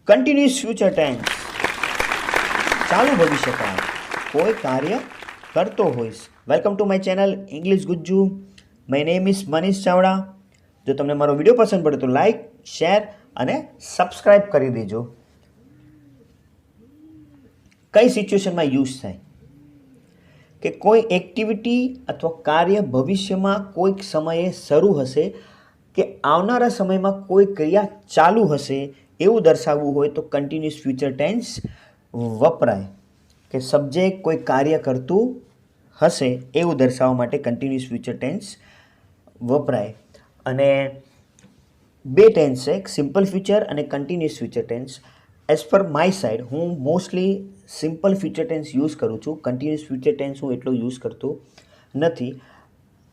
Continuous future tense, ચાલુ ભવિષ્યકાળ, કોઈ કાર્ય કરતો હોઈશ. Welcome to my channel English Gujju. My name is Manish Chavda. જો તમને મારો વિડીયો પસંદ પડે તો લાઈક, શેર અને સબસ્ક્રાઈબ કરી દેજો. કઈ સિચ્યુએશનમાં યુઝ થાય કે કોઈ એક્ટિવિટી અથવા કાર્ય ભવિષ્યમાં કોઈક સમયે શરૂ હશે કે આવનારા સમયમાં કોઈ ક્રિયા ચાલુ હશે એવું દર્શાવવું હોય તો કન્ટિન્યુઅસ ફ્યુચર ટેન્સ વપરાય. કે સબ્જેક્ટ કોઈ કાર્ય કરતું હશે એવું દર્શાવવા માટે કન્ટિન્યુઅસ ફ્યુચર ટેન્સ વપરાય. અને બે ટેન્સ છે, સિમ્પલ ફ્યુચર અને continuous future tense. As per my side હું mostly simple future tense use કરું છું. કન્ટિન્યુઅસ ફ્યુચર ટેન્સ હું એટલો યુઝ કરતો નથી.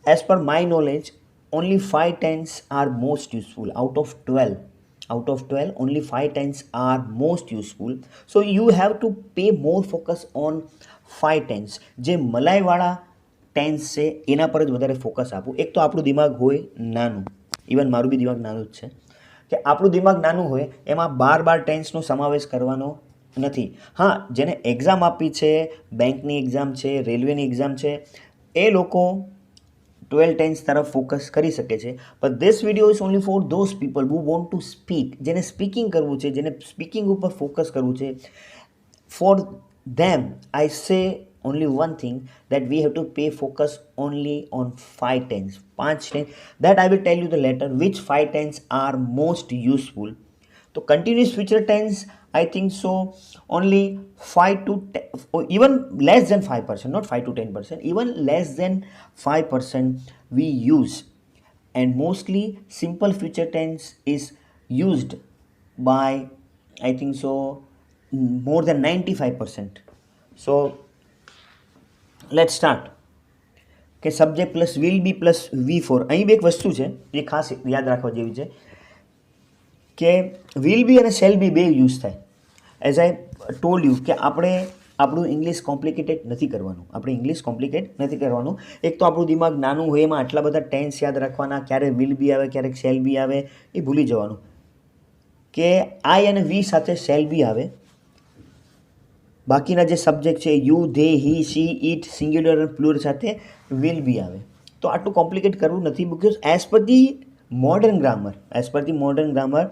As per my knowledge only 5 tense are most useful out of 12 only 5 tense are most useful, so you have to pay more focus on 5 tense. જે મલાઈવાળા tense છે એના પર જ વધારે ફોકસ આપું. એક તો આપણું દિમાગ હોય નાનું, ઇવન મારું બી દિમાગ નાનું જ છે, કે આપણું દિમાગ નાનું હોય એમાં બાર ટેન્સનો સમાવેશ કરવાનો નથી. હા, જેને એક્ઝામ આપી છે, બેંકની એક્ઝામ છે, રેલવેની એક્ઝામ છે, એ લોકો 12 ટેન્સ તરફ ફોકસ કરી શકે છે. But this video is only for those people who want to speak, જેને સ્પીકિંગ કરવું છે, જેને સ્પીકિંગ ઉપર ફોકસ કરવું છે. ફોર ધેમ આઈ સે only one thing, that we have to pay focus only on 5 tense. 5 tense that I will tell you the later which 5 tense are most useful. So continuous future tense, I think so only 5 to 10, or even less than 5%, not 5 to 10%, even less than 5% we use. And mostly simple future tense is used by, I think so, more than 95%. So let start. કે subject plus will be plus V4. અહીં બે એક વસ્તુ છે એ ખાસ યાદ રાખવા જેવી છે કે વિલ બી અને શેલ બી બે યુઝ થાય. એઝ આઈ ટોલ્ડ યુ કે આપણે આપણું ઇંગ્લિશ કોમ્પ્લિકેટેડ નથી કરવાનું. આપણે ઇંગ્લિશ કોમ્પ્લિકેટ નથી કરવાનું. એક તો આપણું દિમાગ નાનું હોય, એમાં આટલા બધા ટેન્સ યાદ રાખવાના, ક્યારેક વિલ બી આવે, ક્યારેક શેલ બી આવે, એ ભૂલી જવાનું. કે આઈ અને વી સાથે શેલ બી આવે, બાકીના જે સબ્જેક્ટ છે you, they, he, she, it, singular અને પ્લુરલ સાથે વિલ બી આવે. તો આટલું કોમ્પ્લિકેટ કરવું નથી, because as per the modern grammar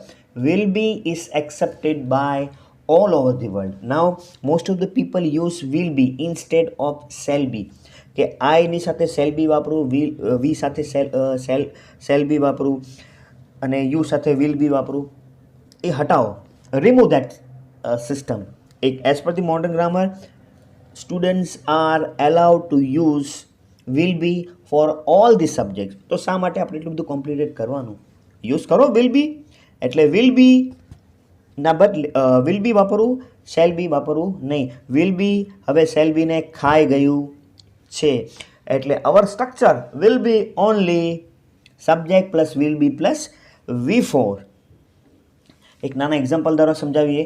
will be is accepted by all over the world. Now most of the people use will be instead of shall be. કે આઈની સાથે shall be વાપરું, વી સાથે shall be વાપરું અને you સાથે will be વાપરું. એ હટાવો, remove that system. As per the modern grammar, students are allowed to use will be for all the subjects. તો શા માટે આપણે એટલું બધું કોમ્પ્લિકેટ કરવાનું? યુઝ કરો will be, એટલે will be ના બદલે will be વાપરવું, shall be વાપરવું નહીં. will be હવે shall be ને ખાઈ ગયું છે, એટલે our structure will be only subject plus will be plus V4. એક નાના એક્ઝામ્પલ દ્વારા સમજાવીએ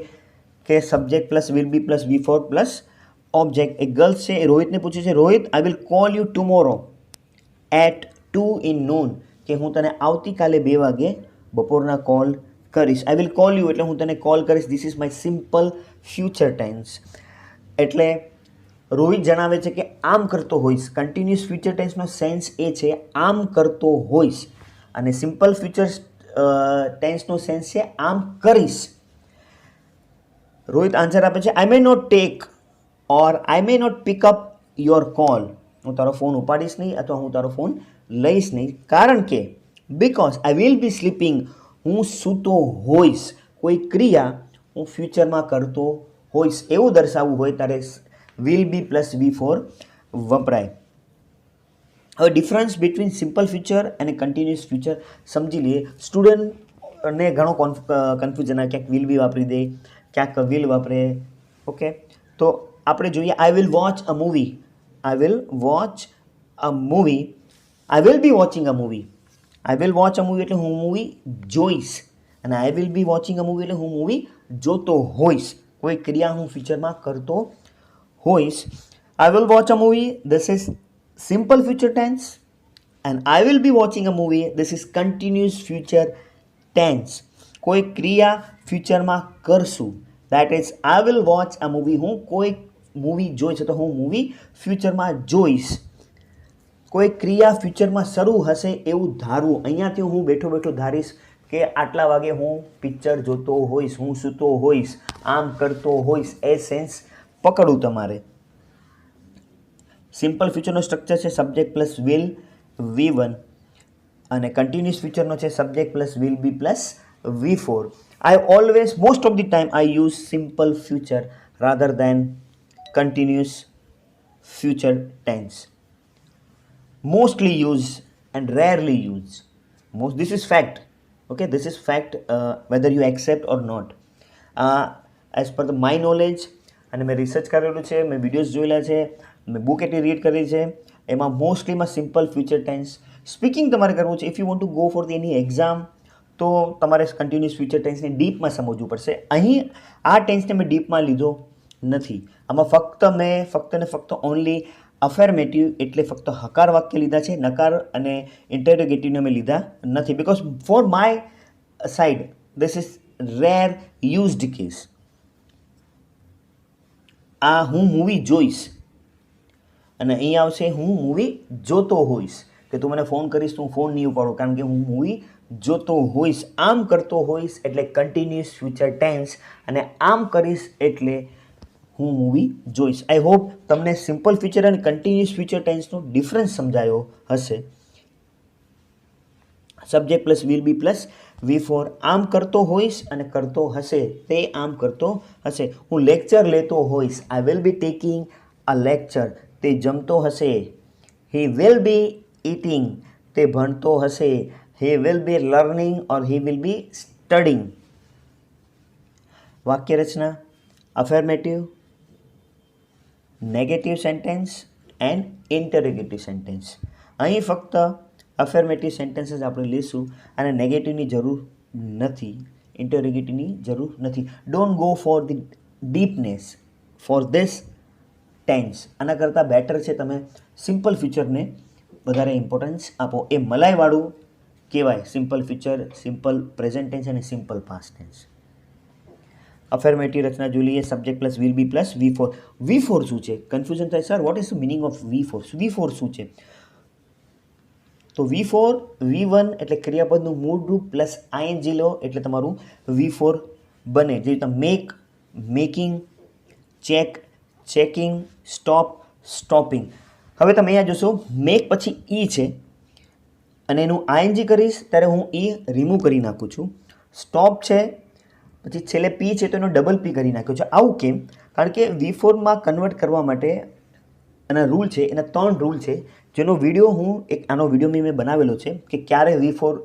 કે subject plus will be plus V4 plus object. એક ગર્લ્સ છે, એ રોહિતને પૂછે છે, Rohit I will call you tomorrow at 2 in noon. કે હું તને આવતીકાલે 2 વાગે બપોરના કોલ કરીશ. આઈ વિલ કોલ યુ એટલે હું તને કોલ કરીશ. This is my simple future tense. એટલે રોહિત જણાવે છે કે આમ કરતો હોઈશ. કન્ટિન્યુઅસ ફ્યુચર ટેન્સનો સેન્સ એ છે આમ કરતો હોઈશ, અને સિમ્પલ ફ્યુચર ટેન્સનો સેન્સ છે આમ કરીશ. રોહિત આન્સર આપે છે, I may not take or I may not pick up your call. હું તારો ફોન ઉપાડીશ નહીં અથવા હું તારો ફોન લઈશ નહીં, કારણ કે because I will B sleeping, હું સૂતો હોઈશ. કોઈ ક્રિયા હું ફ્યુચરમાં કરતો હોઈશ એવું દર્શાવવું હોય ત્યારે વિલ બી પ્લસ V4 વપરાય. હવે ડિફરન્સ બિટવીન સિમ્પલ ફ્યુચર અને કન્ટિન્યુઅસ ફ્યુચર સમજી લઈએ. સ્ટુડન્ટને ઘણો કન્ફ્યુઝન આવે, ક્યાંક વિલ બી વાપરી દે, ક્યાંક વિલ વાપરે. ઓકે, તો આપણે જોઈએ. આઈ will watch a movie, I will watch a movie, I will B watching a movie. I will watch a movie એટલે હું મૂવી જોઈશ, અને આઈ will B watching a movie એટલે હું મૂવી જોતો હોઈશ. કોઈ ક્રિયા હું ફ્યુચરમાં કરતો હોઈશ. I will watch a movie, this is simple future tense, and I will be watching a movie, this is continuous future tense. કોઈ ક્રિયા ફ્યુચરમાં કરશું, that is I will watch a movie. હું કોઈ મૂવી જોઈ છે તો હું મૂવી ફ્યુચરમાં જોઈશ. કોઈ ક્રિયા ફ્યુચરમાં શરૂ હશે એવું ધારવું. અહીંયાથી હું બેઠો બેઠો ધારીશ કે આટલા વાગે હું પિક્ચર જોતો હોઈશ, હું સૂતો હોઈશ, આમ કરતો હોઈશ. એ સેન્સ પકડવું તમારે. સિમ્પલ ફ્યુચરનો સ્ટ્રક્ચર છે સબ્જેક્ટ પ્લસ વિલ V1 અને કન્ટિન્યુઅસ ફ્યુચરનો છે subject plus will be plus V4. I always most of the time I use simple future rather then continuous future tense. Mostly use and rarely use. This is fact. Okay, this is fact, whether you accept or not. As per my knowledge, અને મેં research કરેલું છે, મેં videos જોયેલા છે, મેં book એટલી read કરી છે, એમાં મોસ્ટલીમાં સિમ્પલ ફ્યુચર ટેન્સ સ્પીકિંગ તમારે કરવું છે. If you want to go for any exam તો તમારે કન્ટિન્યુઅસ ફ્યુચર ટેન્સને ડીપમાં સમજવું પડશે. અહીં આ ટેન્સને મેં ડીપમાં લીધો નથી. આમાં ફક્ત ઓનલી અફર્મેટિવ એટલે ફક્ત હકાર વાક્ય લીધા છે, નકાર અને ઇન્ટરોગેટિવને મેં લીધા નથી. Because for my side this is rare used case. આ હું મૂવી જોઈશ અને અહીં આવશે હું મૂવી જોતો હોઈશ. કે તું મને ફોન કરીશ તો હું ફોન નહીં ઉપાડું કારણ કે હું મૂવી જોતો હોઈશ. આમ કરતો હોઈશ એટલે કન્ટિન્યુઅસ ફ્યુચર ટેન્સ અને આમ કરીશ એટલે હું મૂવી જોઈશ. આઈ હોપ તમને સિમ્પલ ફ્યુચર અને કન્ટિન્યુઅસ ફ્યુચર ટેન્સનો ડિફરન્સ સમજાયો હશે. Subject plus will be plus V4. આમ કરતો હોઈશ અને કરતો હશે, તે આમ કરતો હશે. હું લેક્ચર લેતો હોઈશ, I will be taking a lecture. તે જમતો હશે, હી વિલ બી ઇટિંગ. તે ભણતો હશે, હી will B learning or he will be studying. વાક્ય રચના affirmative, negative sentence and interrogative sentence. અહીં ફક્ત અફર્મેટિવ સેન્ટેન્સીસ આપણે લઈશું અને નેગેટિવની જરૂર નથી, ઇન્ટરોગેટિવની જરૂર નથી. Don't go for the deepness for this tense. આના કરતાં બેટર છે તમે સિમ્પલ ફ્યુચરને વધારે ઇમ્પોર્ટન્સ આપો. એ મલાઈવાળું કહેવાય simple future, simple present tense અને સિમ્પલ પાસ્ટ ટેન્સ. અફર્મેટિવ રચના જોઈ લઈએ. Subject plus will be plus V4. V4 શું છે? કન્ફ્યુઝન થાય sir what is the meaning of V4? V4 શું છે? તો V4 V1 એટલે ક્રિયાપદનું મૂળ રૂપ પ્લસ ING લો એટલે તમારું V4 બને. જે રીતે make, making, check, checking, stop, stopping. હવે તમે અહીંયા જોશો મેક પછી ઈ છે અને એનું ING કરીશ ત્યારે હું ઈ રિમૂવ કરી નાખું છું. સ્ટોપ છે પછી છેલ્લે પી છે તો એનો ડબલ પી કરી નાખ્યો છે. આવું કેમ? કારણ કે V4માં કન્વર્ટ કરવા માટે એના રૂલ છે, એના 3 રૂલ છે, જેનો વિડીયો હું આનો વિડીયો મેં બનાવેલો છે કે ક્યારે V4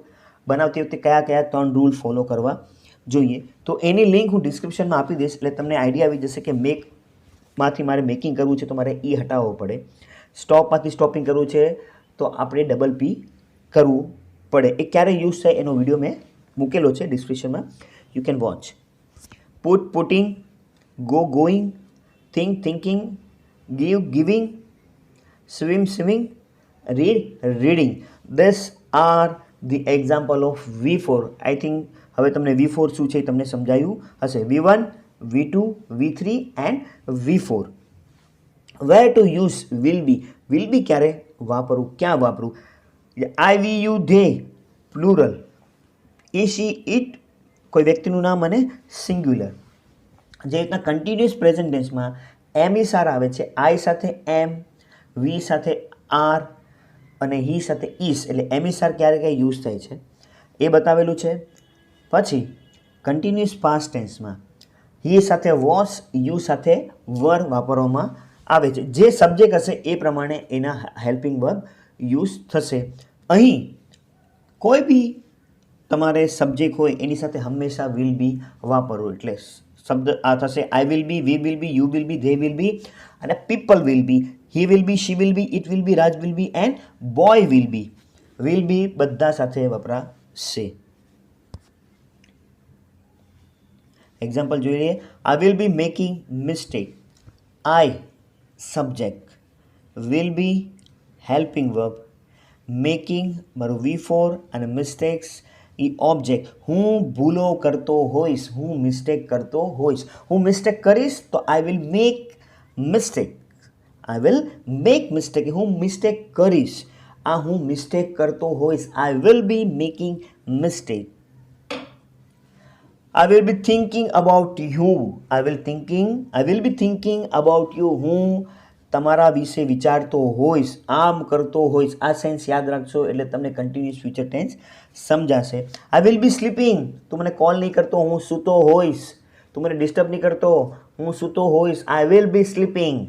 બનાવતી વખતે કયા કયા 3 રૂલ ફોલો કરવા જોઈએ. તો એની લિંક હું ડિસ્ક્રિપ્શનમાં આપી દઈશ એટલે તમને આઈડિયા આવી જશે કે મેકમાંથી મારે મેકિંગ કરવું છે તો મારે ઈ હટાવવો પડે. સ્ટોપમાંથી સ્ટોપિંગ કરવું છે તો આપણે ડબલ પી કરવું પડે. એ ક્યારે યુઝ થાય એનો વિડીયો મેં મૂકેલો છે ડિસ્ક્રિપ્શનમાં, you can watch. Put, putting, go, going, think, thinking, give, giving, swim, swimming, read, reading. These are the example of V4. I think હવે તમને V4 શું છે તમને સમજાયું હશે. V1, V2, V3 and V4. Where to use will be? Will be ક્યારે વાપરવું, ક્યાં વાપરવું? I, we, you, they plural, he, she, it કોઈ વ્યક્તિનું નામ અને સિંગ્યુલર. જે રીતના કન્ટિન્યુઅસ પ્રેઝન્ટ ટેન્સમાં એમિસાર આવે છે, આઈ સાથે એમ, વી સાથે આર અને હી સાથે ઈસ, એટલે એમિસાર ક્યારે ક્યારે યુઝ થાય છે એ બતાવેલું છે. પછી કન્ટિન્યુઅસ પાસ્ટ ટેન્સમાં હી સાથે વોસ, યુ સાથે વર વાપરવામાં આવે છે. જે સબ્જેક્ટ હશે એ પ્રમાણે એના હેલ્પિંગ વર્બ યુઝ થશે. અહીં કોઈ બી તમારે સબ્જેક્ટ હોય એની સાથે હંમેશા વિલ બી વાપરવું. એટલે શબ્દ આ થશે I will be, we will be, you will be, they will be અને people will be, he will be, she will be, it will be, Raj will be and boy will be. Will be બધા સાથે વપરાશે. Example જોઈ લઈએ. I will be making mistake. I subject, will be helping verb, making મારું V4 અને mistakes એ object. હું ભૂલો કરતો હોઈશ, હું મિસ્ટેક કરતો હોઈશ. હું મિસ્ટેક કરીશ તો I will make mistake. I will make mistake. હું મિસ્ટેક કરીશ. આ હું મિસ્ટેક કરતો હોઈશ. I will be making mistake. I will be thinking about you. I will be thinking about you. હું તમારા વિશે વિચારતો હોઈશ, આમ કરતો હોઈશ. આ સેન્સ યાદ રાખશો એટલે તમને કન્ટિન્યુઅસ ફ્યુચર ટેન્સ સમજાશે. I will be sleeping. તું મને કોલ નહીં કરતો, હું સૂતો હોઈશ. તું મને ડિસ્ટર્બ નહીં કરતો, હું સૂતો હોઈશ. I will be sleeping.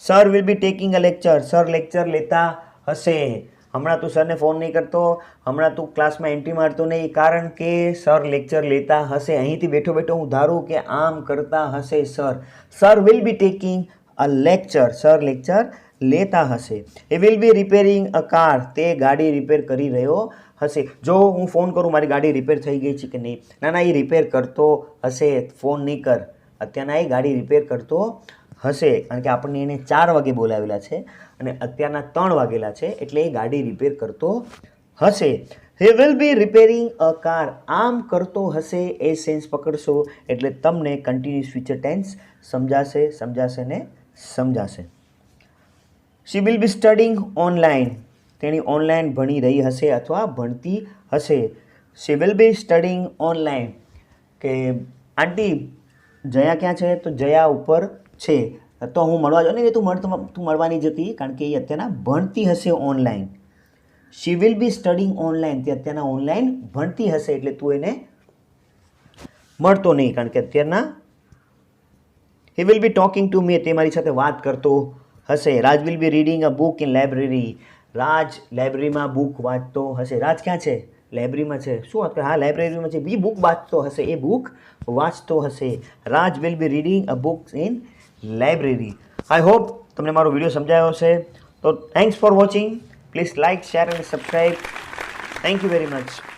Sir will be taking a lecture. Sir lecture લેતા હશે. હમણાં તું સરને ફોન નહીં કરતો, હમણાં તું ક્લાસમાં એન્ટ્રી મારતો નહીં, કારણ કે સર લેક્ચર લેતા હશે. અહીંથી બેઠો બેઠો હું ધારું કે આમ કરતા હશે sir. Sir will be taking a lecture. Sir lecture લેતા હશે. એ will be repairing a car. તે ગાડી રિપેર કરી રહ્યો હશે. જો હું ફોન કરું મારી ગાડી રિપેર થઈ ગઈ છે કે નહીં, ના ના એ રિપેર કરતો હશે, ફોન નહીં કર. અત્યારના એ ગાડી રિપેર કરતો હશે, કારણ કે આપણને એને 4 વાગે બોલાવેલા છે અને અત્યારના 3 વાગેલા છે, એટલે એ ગાડી રિપેર કરતો હશે. હી will be repairing a car. આમ કરતો હશે એ સેન્સ પકડશો એટલે તમને કન્ટિન્યુઅસ ફ્યુચર ટેન્સ સમજાશે ને સમજાશે. She will be studying online. તેણી ઓનલાઈન ભણી રહી હશે અથવા ભણતી હશે. She will be studying online. કે આંટી જયા ક્યાં છે? તો જયા ઉપર છે. તો હું મળવા જાઉં નહીં, તું મળવાની જતી, કારણ કે એ અત્યારના ભણતી હશે online. She will be studying online. તે અત્યારના ઓનલાઈન ભણતી હશે એટલે તું એને મળતો નહીં, કારણ કે અત્યારના he will be talking to me. તે મારી સાથે વાત કરતો હશે. Raj will be reading a book in library. Raj લાઇબ્રેરીમાં બુક વાંચતો હશે. રાજ ક્યાં છે? લાઇબ્રેરીમાં છે. શું વાત કરે? હા લાઇબ્રેરીમાં છે. બી બુક વાંચતો હશે. એ બુક વાંચતો હશે. Raj will be reading a book in library. I hope તમને મારો વિડીયો સમજાયો હશે. તો thanks for watching. Please like, share અને subscribe. Thank you very much.